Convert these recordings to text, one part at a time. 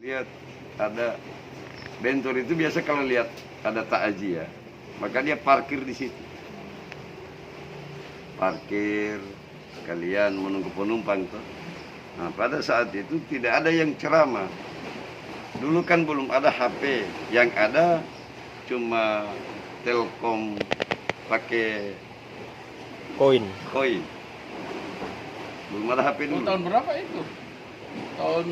lihat ada bentor itu biasa kalau lihat ada takziah, maka dia parkir di situ. Parkir sekalian menunggu penumpang tuh. Nah, pada saat itu tidak ada yang ceramah. Dulu kan belum ada HP, yang ada cuma Telkom pakai Koin. koin. Belum ada HP dulu. Tahun berapa itu? Tahun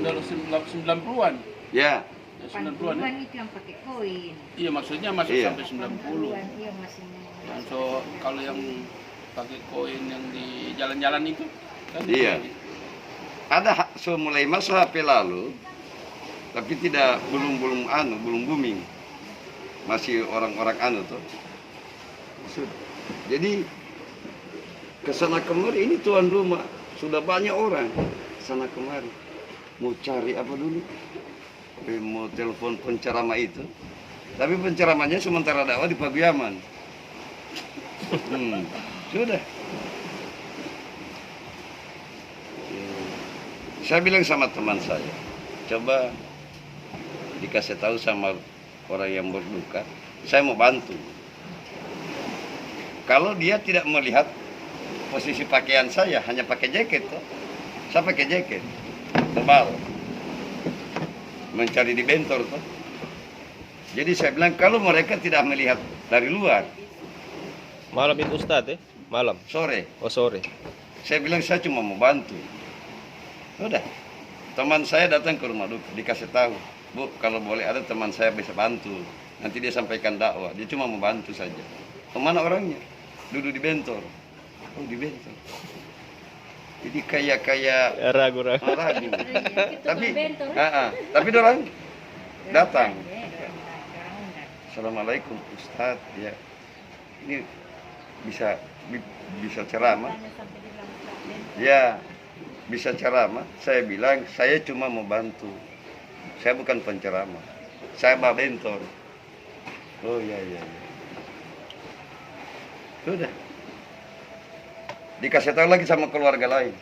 90-an. Ya, 90-an ya? itu yang pakai koin. Iya, maksudnya masih Iya. sampai 90. Iya masih. So, kalau yang pakai koin yang di jalan-jalan itu kan Iya. Ada mulai masa HP lalu, tapi belum booming. Masih orang-orang tuh. Jadi kesana kemari ini tuan rumah sudah banyak orang kesana kemari mau cari apa dulu, mau telepon penceramah itu, tapi penceramahnya sementara dakwah di Paguyaman. Sudah. Saya bilang sama teman saya, coba dikasih tahu sama orang yang berduka, saya mau bantu. Kalau dia tidak melihat posisi pakaian saya, hanya pakai jaket tuh. Saya pakai jaket tebal, mencari di bentor tuh. Jadi saya bilang kalau mereka tidak melihat dari luar, Malam itu Ustadz ya? Malam. sore, Oh sore. saya bilang saya cuma mau bantu. Udah, teman saya datang ke rumah duka, dikasih tahu, Bu, kalau boleh ada teman saya bisa bantu. Nanti dia sampaikan dakwah, dia cuma mau bantu saja. Kemana orangnya? Duduk di bentor. Oh, di bentor. Jadi kayak Ya, ragu-ragu. ragu. Tapi orang datang. Assalamualaikum Ustadz, ya. Ini bisa ceramah? Ya, bisa ceramah. Saya bilang saya cuma mau bantu. Saya bukan penceramah. Saya bawa bentor. Oh iya. Sudah. Dikasih tahu lagi sama keluarga lain.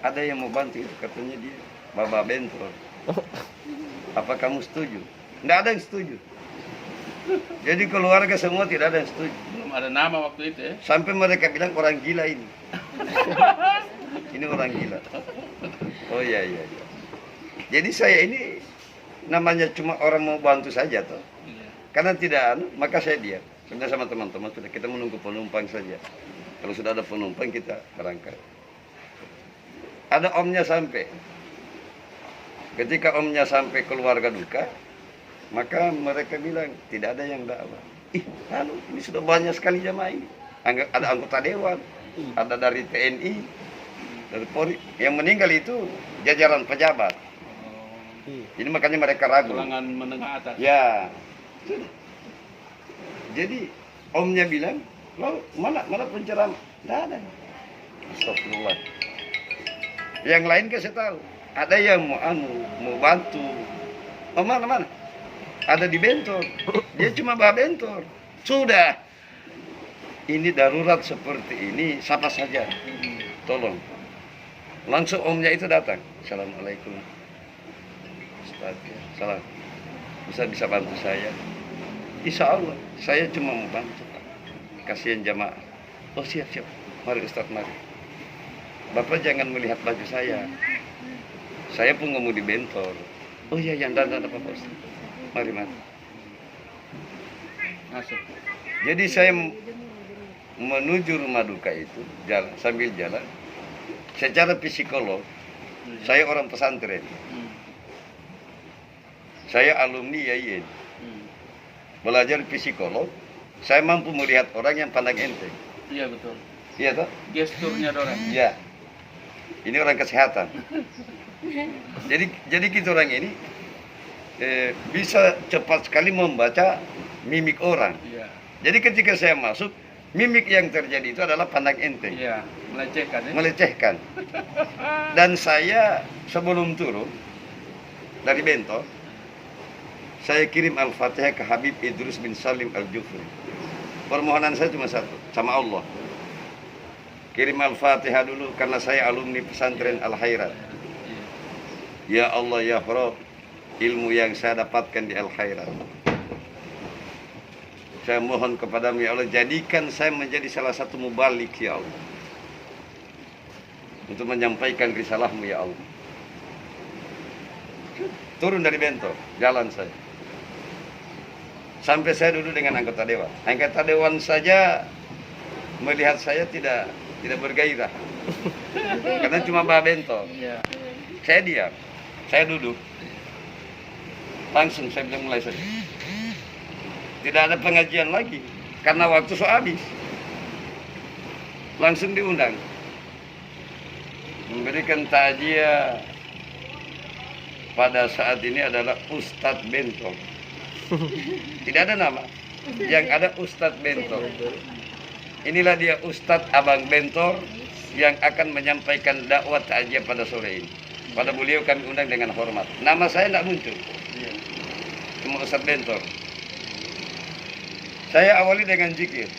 Ada yang mau bantu itu, katanya dia bawa bentor. Apa kamu setuju? Nggak ada yang setuju. Jadi keluarga semua tidak ada yang setuju. belum ada nama waktu itu ya. Sampai mereka bilang orang gila ini. Ini orang gila. Oh iya. Jadi saya ini namanya cuma orang mau bantu saja toh. Iya. Karena tidak maka saya diam. Sebenarnya sama teman-teman sudah kita menunggu penumpang saja. Kalau sudah ada penumpang kita berangkat. Ada omnya sampai. Ketika omnya sampai keluarga duka, maka mereka bilang tidak ada yang dakwah. Ini sudah banyak sekali jamaah ini. Ada anggota dewan, ada dari TNI, dari Polri. Yang meninggal itu jajaran pejabat. Jadi makanya mereka ragu. Kalangan menengah atas. Ya. Jadi omnya bilang, "Lo mana penceramah?" Tidak ada. Astagfirullah. Yang lain kasih tahu, ada yang mau bantu. Oh mana? Ada di bentor. Dia cuma bawa bentor. Sudah. Ini darurat seperti ini, siapa saja. Tolong. Langsung omnya itu datang. Assalamualaikum. Ustaz, salam. Ustaz bisa bantu saya? Insya Allah, saya cuma mau bantu, Pak. Kasihan jamaah. Oh siap. Mari Ustaz, mari. Bapak jangan melihat baju saya. Saya pun nggak mau di bentor. Oh iya, yang dan apa Ustaz. Mari. Masuk. Jadi saya menuju rumah duka itu, sambil jalan. Secara psikolog, saya orang pesantren. Saya alumni YAIN. Belajar psikolog, saya mampu melihat orang yang pandang enteng. Iya betul. Iya toh? Gesturnya orang. Iya. Ini orang kesehatan. Jadi kita orang ini bisa cepat sekali membaca mimik orang. Iya. Jadi ketika saya masuk, mimik yang terjadi itu adalah pandang enteng. Iya, melecehkan ya. Melecehkan. Dan saya sebelum turun dari bentor, saya kirim Al-Fatihah ke Habib Idrus bin Salim Al-Jufri. Permohonan saya cuma satu, sama Allah. Kirim Al-Fatihah dulu karena saya alumni pesantren Al-Khairat. Ya Allah ya Rabb, ilmu yang saya dapatkan di Al-Khairat. Saya mohon kepadamu ya Allah, jadikan saya menjadi salah satu mubalik ya Allah, untuk menyampaikan risalahmu ya Allah. Turun dari bentor, jalan saya. Sampai saya duduk dengan anggota dewan. Anggota dewan saja melihat saya tidak bergairah. Karena cuma bawa bentor. Iya. Saya diam, saya duduk. Langsung saya bilang mulai saja. Tidak ada pengajian lagi, karena waktu so habis. Langsung diundang. Memberikan takziah pada saat ini adalah Ustadz Bentor. Tidak ada nama, yang ada Ustadz Bentor. Inilah dia Ustadz Abang Bentor yang akan menyampaikan dakwah takziah pada sore ini. Pada beliau kami undang dengan hormat. Nama saya tidak muncul, cuma Ustadz Bentor. Saya awali dengan zikir,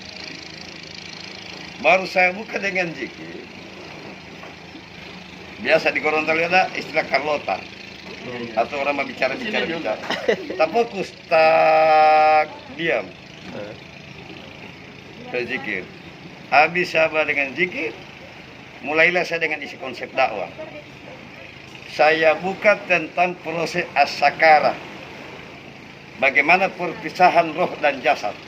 baru saya buka dengan zikir. Biasa di Gorontalo ada istilah Carlota, atau orang mau bicara. Tak fokus, tak diam. Saya zikir. Habis saya dengan zikir, mulailah saya dengan isi konsep dakwah. Saya buka tentang proses as-sakarah, bagaimana perpisahan roh dan jasad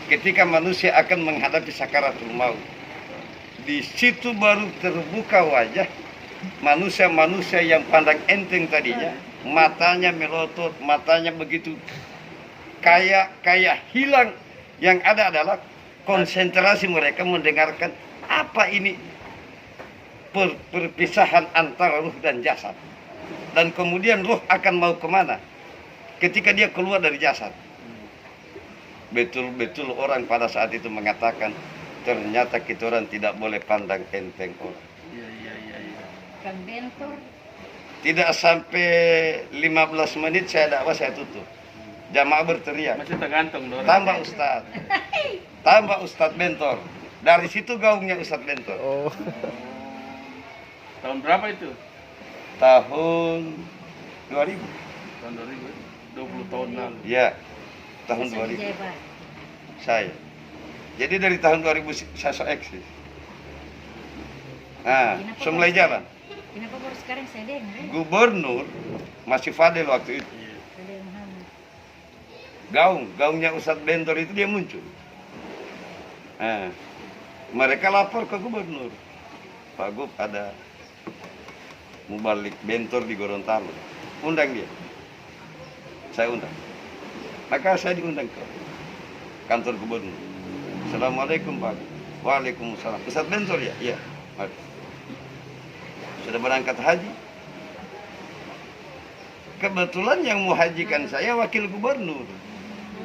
ketika manusia akan menghadapi sakaratul maut. Di situ baru terbuka wajah manusia-manusia yang pandang enteng tadinya, matanya melotot, matanya begitu kayak hilang. Yang ada adalah konsentrasi mereka mendengarkan apa ini perpisahan antara ruh dan jasad. Dan kemudian ruh akan mau kemana ketika dia keluar dari jasad. Betul-betul orang pada saat itu mengatakan, ternyata kita orang tidak boleh pandang enteng orang. Iya. Kang Bentor. Tidak sampai 15 menit saya dakwah, saya tutup. Jamaah berteriak, Masih tergantung dong. tambah Ustadz, tambah Ustadz Bentor. Dari situ gaungnya Ustadz Bentor. Oh. Tahun berapa itu? Tahun 2000. Tahun 2000. 20 tahun lalu. Ya, tahun 2000 saya. Jadi dari tahun 2000 saya so eksis. Nah, so mulai jalan. Kenapa baru sekarang saya dengar? Gubernur masih Fadel waktu itu. Fadel Muhammad. Gaungnya Ustadz Bentor itu dia muncul. Nah, mereka lapor ke gubernur. Pak Gub, ada mubalik Bentor di Gorontalo. Undang dia. Saya undang. Maka saya diundang ke kantor gubernur. Assalamualaikum Pak. Waalaikumsalam. Ustadz Bentor ya? Iya. Mari. Sudah berangkat haji. Kebetulan yang mau hajikan saya wakil gubernur.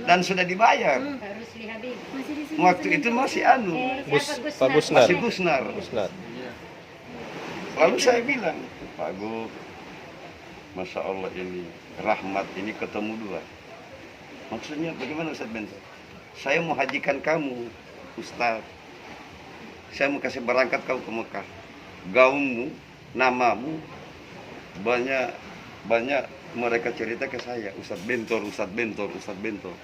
Dan sudah dibayar. Pak Rusli Habib. Masih di sini. Waktu itu masih anu. Pak Gusnar. Masih Gusnar. Gusnar. Iya. Lalu saya bilang, Pak Gub, Masya Allah ini, rahmat ini ketemu dua. Maksudnya bagaimana Ustadz Bentor? Saya mau hajikan kamu, Ustadz. Saya mau kasih berangkat kau ke Mekah. Gaungmu, namamu, banyak mereka cerita ke saya, Ustadz Bentor, Ustadz Bentor, Ustadz Bentor.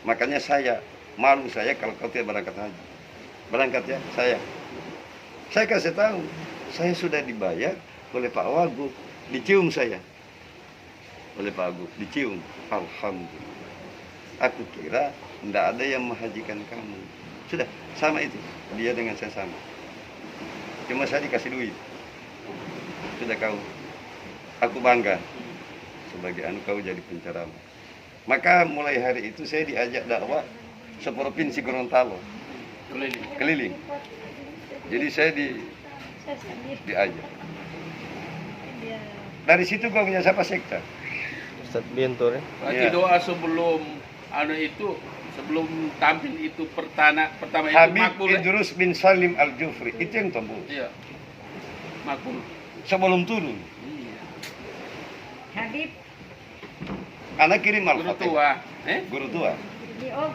Makanya saya, malu saya kalau kau tidak berangkat haji. Berangkat ya, saya. Saya kasih tahu, saya sudah dibayar oleh Pak Wagub, dicium saya. Oleh Pak Wagub, dicium. Alhamdulillah. Aku kira tidak ada yang menghajikan kamu. Sudah, sama itu. Dia dengan saya sama. Cuma saya dikasih duit. Sudah kau. Aku bangga. Sebagai anu kau jadi penceramah. Maka mulai hari itu saya diajak dakwah seprovinsi Gorontalo. Keliling. Jadi saya diajak. Dari situ kau punya siapa sekta? Ustadz Bentor ya. Berarti Iya. doa sebelum sebelum tampil itu pertama itu Habib makbul. Idrus bin Salim Al-Jufri. Itu yang tembus. Iya. Makbul. Sebelum turun. Iya. Habib. Anak kirim Guru Al-Fatihah. tua. Guru tua.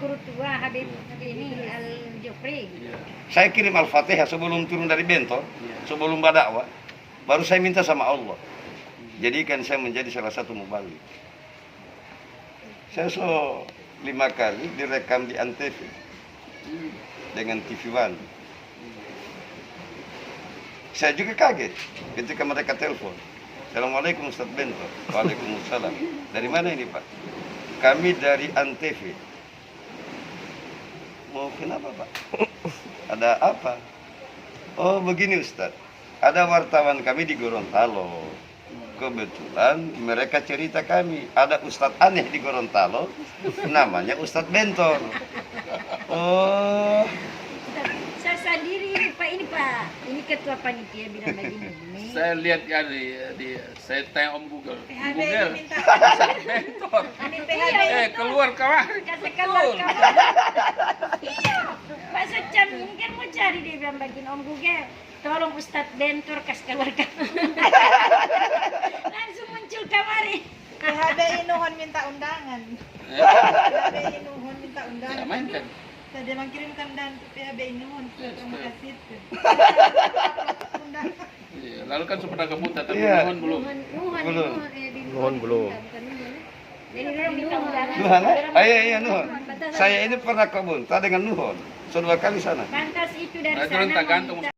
Guru tua Habib ini Al-Jufri. Iya. Saya kirim Al-Fatihah sebelum turun dari Bentor. Iya. Sebelum berdakwah. Baru saya minta sama Allah. jadikan saya menjadi salah satu mubalik. Saya 5 kali direkam di Antv dengan TV One. Saya juga kaget ketika mereka telepon. Assalamualaikum Ustaz Bento. Waalaikumsalam. Dari mana ini Pak? Kami dari Antv. Mau kenapa Pak? Ada apa? Oh begini Ustaz. Ada wartawan kami di Gorontalo. Kebetulan mereka cerita kami ada Ustadz aneh di Gorontalo, namanya Ustadz Bentor. Oh, Saya sendiri ini Pak, ini ketua panitia bilang begini. Saya lihat ya saya tanya Om Google. PHB Google. minta Bentor. Amin PHB Keluar kawan. Kasih keluar. Iya, Pak Secam ini kan mau cari dia bilang begini Om Google. Tolong Ustadz Bentor kasih keluar langsung muncul kamari. PHB Inuhon minta undangan. PHB Inuhon minta undangan. Ya, main kan? Saya mengirimkan dan PHB Inuhon ke rumah kasih. Undangan. Iya, lalu kan sudah kebuta tapi Iya. Nuhun belum. Belum. Nuhun belum. Jadi belum minta undangan. Nuhon, iya Nuhon. Saya ini pernah ke Bunta dengan Nuhon. 2 kali sana. Pantas itu dari Nah, itu sana entah mau gantung. minta